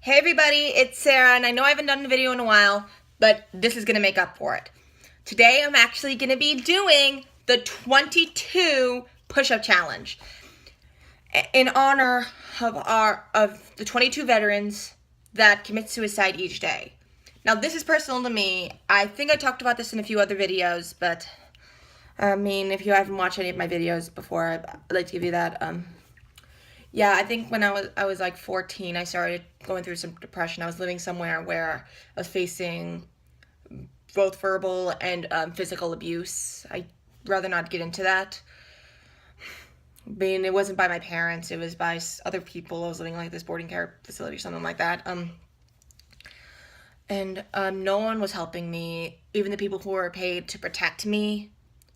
Hey everybody, it's Sarah, and I know I haven't done a video in a while, but this is going to make up for it. Today I'm actually going to be doing the 22 push-up challenge in honor of the 22 veterans that commit suicide each day. Now this is personal to me. I think I talked about this in a few other videos, but I mean, if you haven't watched any of my videos before, I'd like to give you that. Yeah, I think when I was like 14, I started going through some depression. I was living somewhere where I was facing both verbal and physical abuse. I'd rather not get into that. I mean, it wasn't by my parents. It was by other people. I was living like this boarding care facility or something like that. And no one was helping me. Even the people who were paid to protect me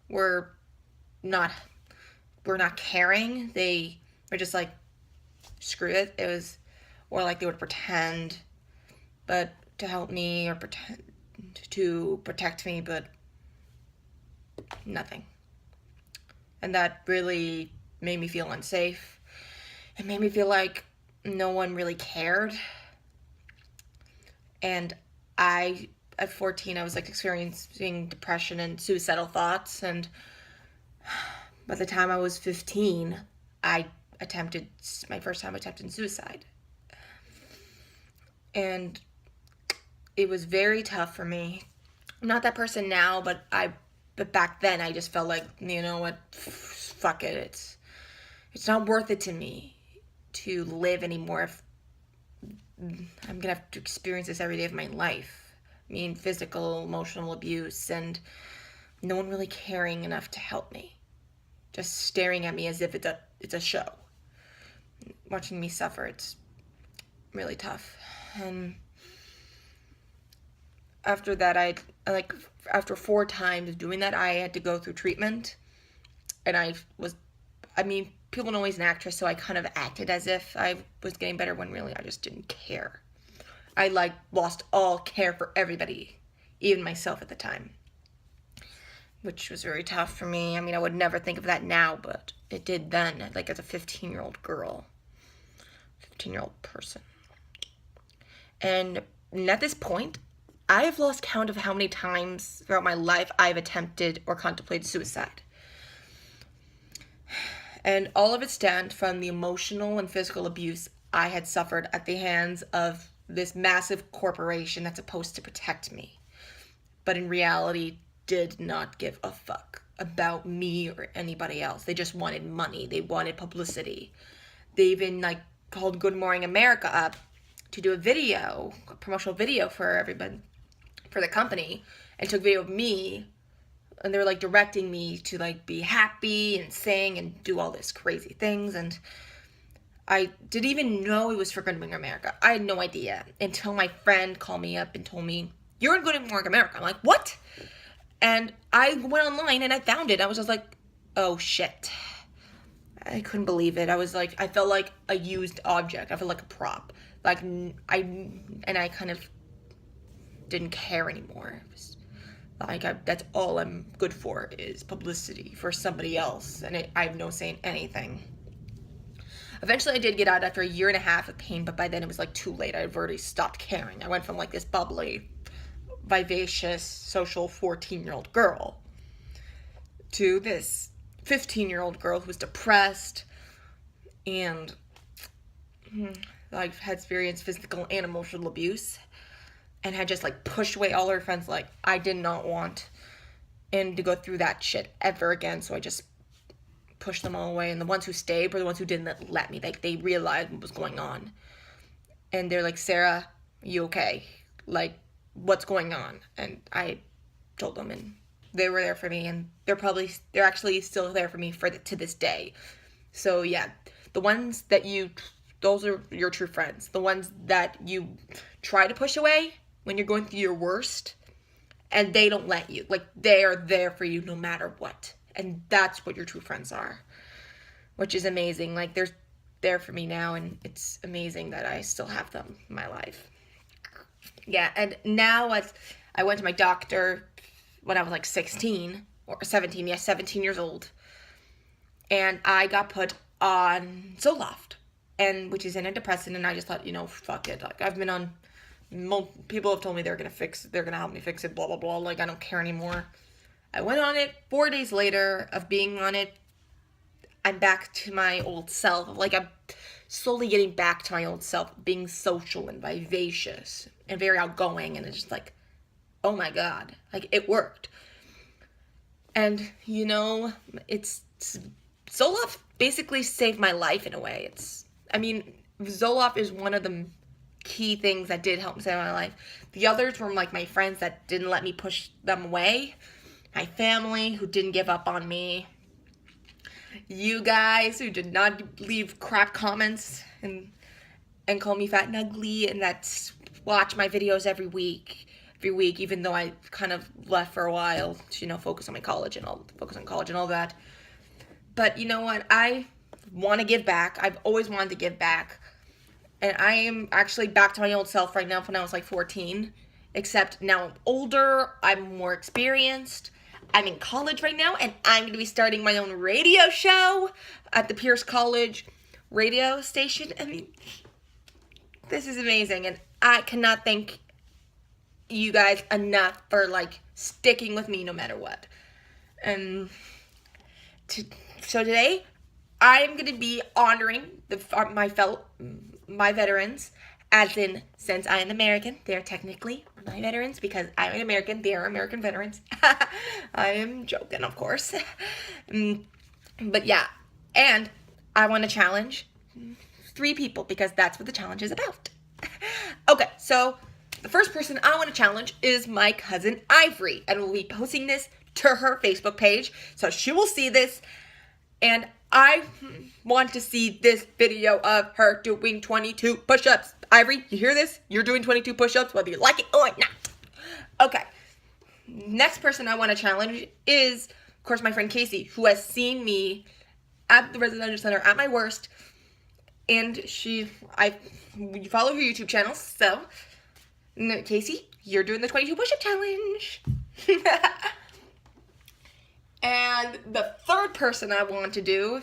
were not caring. They were just like, screw it. It was, or like they would pretend, but to help me or pretend to protect me, but nothing. And that really made me feel unsafe. It made me feel like no one really cared. And at 14, I was like experiencing depression and suicidal thoughts. And by the time I was 15, I attempted my first time attempting suicide. And it was very tough for me. I'm not that person now, but back then I just felt like, you know what, fuck it. It's not worth it to me to live anymore if I'm gonna have to experience this every day of my life. I mean, physical, emotional abuse, and no one really caring enough to help me. Just staring at me as if it's a show. Watching me suffer, it's really tough. And after that, after 4 times of doing that, I had to go through treatment. And people know he's an actress, so I kind of acted as if I was getting better when really I just didn't care. I lost all care for everybody, even myself at the time, which was very tough for me. I mean, I would never think of that now, but it did then, like as a 15-year-old girl, 15-year-old person. And at this point, I have lost count of how many times throughout my life I've attempted or contemplated suicide. And all of it stemmed from the emotional and physical abuse I had suffered at the hands of this massive corporation that's supposed to protect me, but in reality did not give a fuck about me or anybody else. They just wanted money. They wanted publicity. They even called Good Morning America up to do a promotional video for everybody, for the company, and took video of me, and they were directing me to be happy and sing and do all this crazy things. And I didn't even know it was for Good Morning America. I had no idea until my friend called me up and told me, "You're in Good Morning America." I'm like, "What?" And I went online and I found it. I was just like, oh shit. I couldn't believe it. I felt like a used object. I felt like a prop. I kind of didn't care anymore. It was that's all I'm good for, is publicity for somebody else. And I have no say in anything. Eventually I did get out after a year and a half of pain, but by then it was too late. I've already stopped caring. I went from this bubbly, vivacious, social 14-year-old girl to this 15-year-old girl who was depressed and had experienced physical and emotional abuse, and had just pushed away all her friends. I did not want to go through that shit ever again, so I just pushed them all away. And the ones who stayed were the ones who didn't let me. They realized what was going on, and they're like, "Sarah, you okay? What's going on?" And I told them, and they were there for me, and they're actually still there for me to this day. So yeah, those are your true friends. The ones that you try to push away when you're going through your worst, and they don't let you. They are there for you no matter what. And that's what your true friends are, which is amazing. They're there for me now, and it's amazing that I still have them in my life. Yeah, and now I went to my doctor when I was 16 or 17. Yes, 17 years old. And I got put on Zoloft. and which is antidepressant, and I just thought, fuck it. Like, I've been on, people have told me they're gonna help me fix it, blah blah blah. Like, I don't care anymore. I went on it. 4 days later of being on it, I'm back to my old self. Like, I'm slowly getting back to my old self, being social and vivacious and very outgoing, and it's just like, oh my god, like, it worked. And it's Zoloft basically saved my life in a way. Zoloft is one of the key things that did help save my life. The others were like my friends that didn't let me push them away, my family who didn't give up on me, you guys who did not leave crap comments and call me fat and ugly, and that watch my videos every week, even though I kind of left for a while to, focus on college and all that. But you know what? I want to give back. I've always wanted to give back. And I am actually back to my old self right now from when I was like 14. Except now I'm older, I'm more experienced. I'm in college right now, and I'm going to be starting my own radio show at the Pierce College radio station. This is amazing, and I cannot thank you guys enough for, like, sticking with me no matter what. So today, I'm going to be honoring my veterans, as in, since I am American, they're technically my veterans, because I'm an American, they are American veterans. I am joking, of course. But yeah, and I want to challenge 3 people, because that's what the challenge is about. Okay, so the first person I want to challenge is my cousin Ivory, and we'll be posting this to her Facebook page, so she will see this, and I want to see this video of her doing 22 push-ups. Ivory, you hear this? You're doing 22 push-ups, whether you like it or not. Okay. Next person I want to challenge is, of course, my friend Casey, who has seen me at the residential center at my worst. And you follow her YouTube channel, so Casey, you're doing the 22 push-up challenge. And the third person I want to do,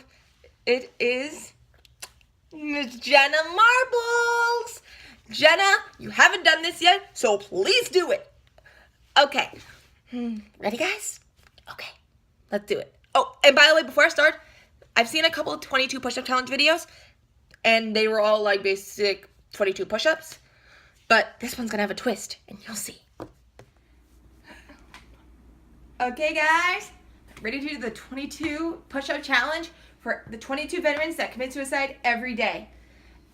it is Miss Jenna Marbles. Jenna, you haven't done this yet, so please do it. Okay. Ready, guys? Okay. Let's do it. Oh, and by the way, before I start, I've seen a couple of 22 push-up challenge videos, and they were all like basic 22 push-ups, but this one's gonna have a twist, and you'll see. Okay, guys. Ready to do the 22 push-up challenge for the 22 veterans that commit suicide every day.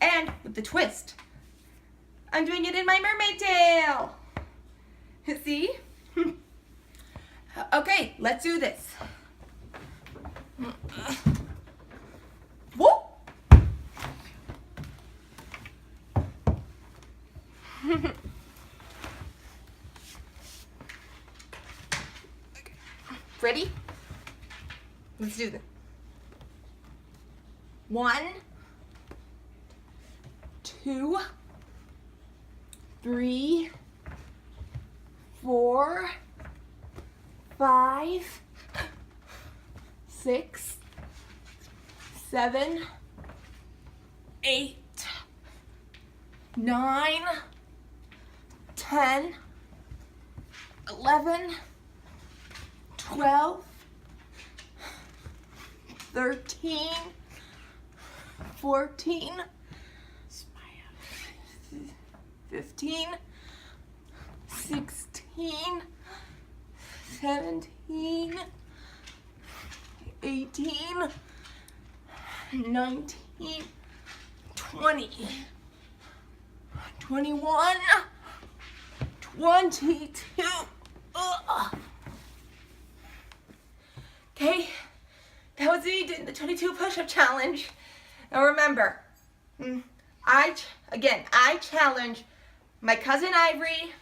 And with the twist, I'm doing it in my mermaid tail. See? Okay, let's do this. Whoop! Ready? Let's do this. 1, 2, 3, 4, 5, 6, 7, 8, 9, 10, 11, 12, 13, 14, 15, 16, 17, 18, 19, 20, 21, 22. Okay, that was me doing the 22 push-up challenge. Now remember, I challenge my cousin Ivory,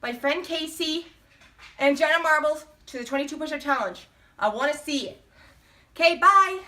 my friend Casey, and Jenna Marbles to the 22 push-up challenge. I want to see it. Okay, bye.